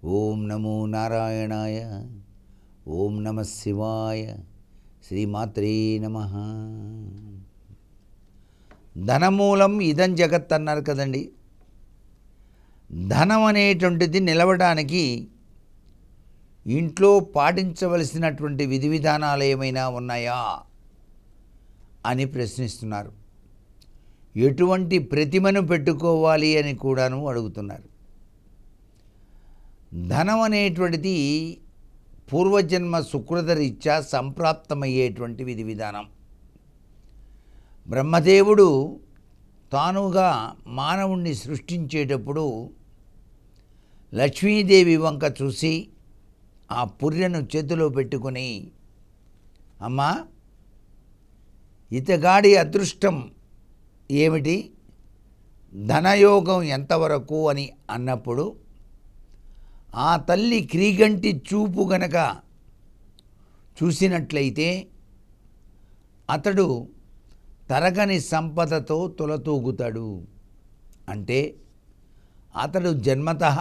ఓం నమో నారాయణాయ. ఓం నమ శివాయ. శ్రీమాత్రే నమ. ధనమూలం ఇదం జగత్ అన్నారు కదండి. ధనం అనేటువంటిది నిలవడానికి ఇంట్లో పాటించవలసినటువంటి విధి విధానాలు ఏమైనా ఉన్నాయా అని ప్రశ్నిస్తున్నారు. ఎటువంటి ప్రతిమను పెట్టుకోవాలి అని కూడాను అడుగుతున్నారు. ధనం అనేటువంటిది పూర్వజన్మ సుకృత రీత్యా సంప్రాప్తమయ్యేటువంటి విధి విధానం. బ్రహ్మదేవుడు తానుగా మానవుణ్ణి సృష్టించేటప్పుడు లక్ష్మీదేవి వంక చూసి ఆ పుర్రెను చేతిలో పెట్టుకొని, అమ్మా, ఇతగాడి అదృష్టం ఏమిటి, ధనయోగం ఎంతవరకు అని అన్నప్పుడు ఆ తల్లి క్రీగంటి చూపు గనక చూసినట్లయితే అతడు తరగని సంపదతో తులతూగుతాడు. అంటే అతడు జన్మతః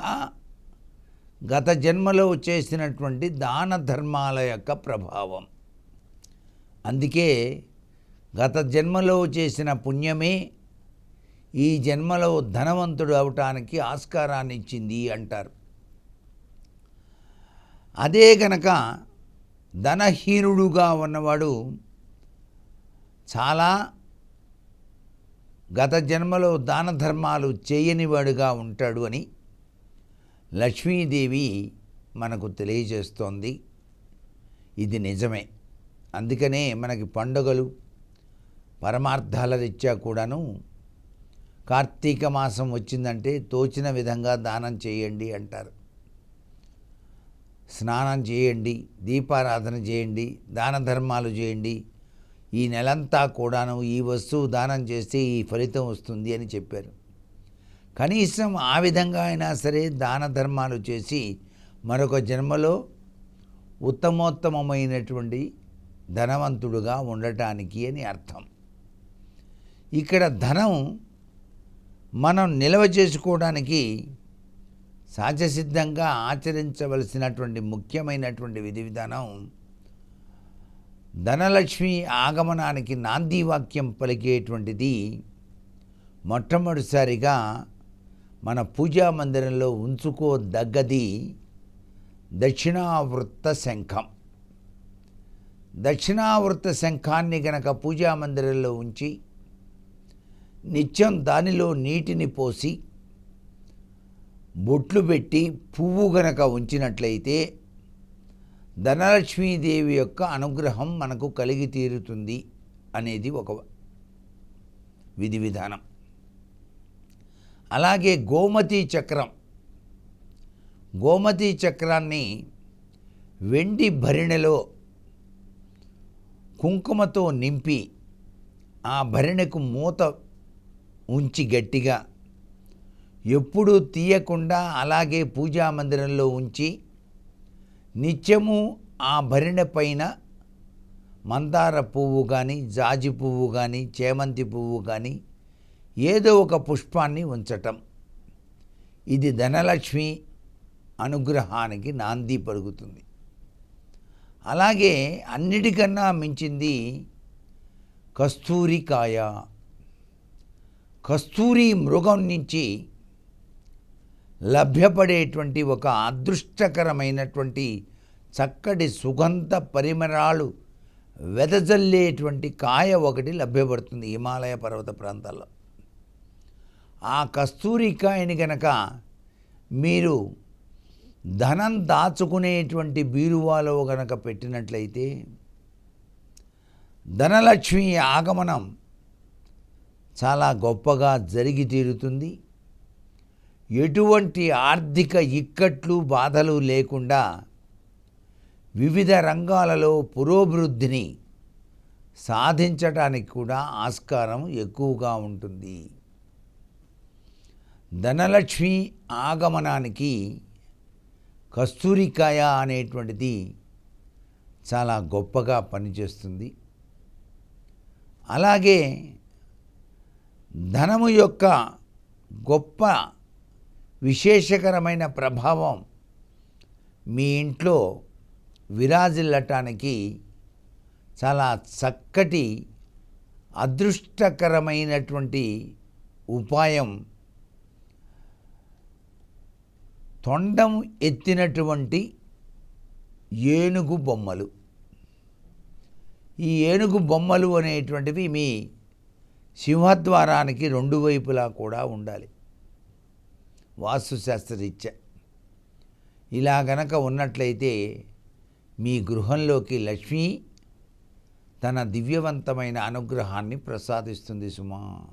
గత జన్మలో చేసినటువంటి దాన ధర్మాల యొక్క ప్రభావం. అందుకే గత జన్మలో చేసిన పుణ్యమే ఈ జన్మలో ధనవంతుడు అవటానికి ఆస్కారాన్ని ఇచ్చింది అంటారు. అదే గనక ధనహీనుడుగా ఉన్నవాడు చాలా గత జన్మలో దాన ధర్మాలు చేయనివాడుగా ఉంటాడు అని లక్ష్మీదేవి మనకు తెలియజేస్తోంది. ఇది నిజమే. అందుకనే మనకి పండుగలు పరమార్థాల రీత్యా కూడాను కార్తీక మాసం వచ్చిందంటే తోచిన విధంగా దానం చేయండి అంటారు. స్నానం చేయండి, దీపారాధన చేయండి, దాన ధర్మాలు చేయండి. ఈ నెలంతా కూడాను ఈ వస్తువు దానం చేస్తే ఈ ఫలితం వస్తుంది అని చెప్పారు. కనీసం ఆ విధంగా అయినా సరే దాన ధర్మాలు చేసి మరొక జన్మలో ఉత్తమోత్తమమైనటువంటి ధనవంతుడుగా ఉండటానికి అని అర్థం. ఇక్కడ ధనం మనం నిల్వ చేసుకోవడానికి సహజసిద్ధంగా ఆచరించవలసినటువంటి ముఖ్యమైనటువంటి విధి విధానం ధనలక్ష్మి ఆగమనానికి నాంది వాక్యం పలికేటువంటిది మొట్టమొదటిసారిగా మన పూజా మందిరంలో ఉంచుకోదగ్గది దక్షిణావృత్త శంఖం. దక్షిణావృత్త శంఖాన్ని గనక పూజా మందిరంలో ఉంచి నిత్యం దానిలో నీటిని పోసి బొట్లు పెట్టి పువ్వు గనక ఉంచినట్లయితే ధనలక్ష్మీదేవి యొక్క అనుగ్రహం మనకు కలిగి తీరుతుంది అనేది ఒక విధి విధానం. అలాగే గోమతీ చక్రం, గోమతీ చక్రాన్ని వెండి భరిణెలో కుంకుమతో నింపి ఆ భరిణెకు మూత ఉంచి గట్టిగా ఎప్పుడూ తీయకుండా అలాగే పూజా మందిరంలో ఉంచి నిత్యము ఆ భరిణె పైన మందార పువ్వు కానీ, జాజి పువ్వు కానీ, చేమంతి పువ్వు కానీ ఏదో ఒక పుష్పాన్ని ఉంచటం. ఇది ధనలక్ష్మి అనుగ్రహానికి నాంది పలుకుతుంది. అలాగే అన్నిటికన్నా మించింది కస్తూరికాయ. కస్తూరి మృగం నుంచి లభ్యపడేటువంటి ఒక అదృష్టకరమైనటువంటి చక్కటి సుగంధ పరిమళాలు వెదజల్లేటువంటి కాయ ఒకటి లభ్యపడుతుంది హిమాలయ పర్వత ప్రాంతాల్లో. ఆ కస్తూరికాయని గనక మీరు ధనం దాచుకునేటువంటి బీరువాలో గనక పెట్టినట్లయితే ధనలక్ష్మి ఆగమనం చాలా గొప్పగా జరిగి తీరుతుంది. ఎటువంటి ఆర్థిక ఇక్కట్లు బాధలు లేకుండా వివిధ రంగాలలో పురోభివృద్ధిని సాధించడానికి కూడా ఆస్కారం ఎక్కువగా ఉంటుంది. ధనలక్ష్మి ఆగమనానికి కస్తూరికాయ అనేటువంటిది చాలా గొప్పగా పనిచేస్తుంది. అలాగే ధనము యొక్క గొప్ప విశేషకరమైన ప్రభావం మీ ఇంట్లో విరాజిల్లటానికి చాలా చక్కటి అదృష్టకరమైనటువంటి ఉపాయం తొండం ఎత్తినటువంటి ఏనుగు బొమ్మలు. ఈ ఏనుగు బొమ్మలు అనేటువంటివి మీ సింహద్వారానికి రెండు వైపులా కూడా ఉండాలి వాస్తుశాస్త్రరీత్యా. ఇలా గనక ఉన్నట్లయితే మీ గృహంలోకి లక్ష్మి తన దివ్యవంతమైన అనుగ్రహాన్ని ప్రసాదిస్తుంది సుమా.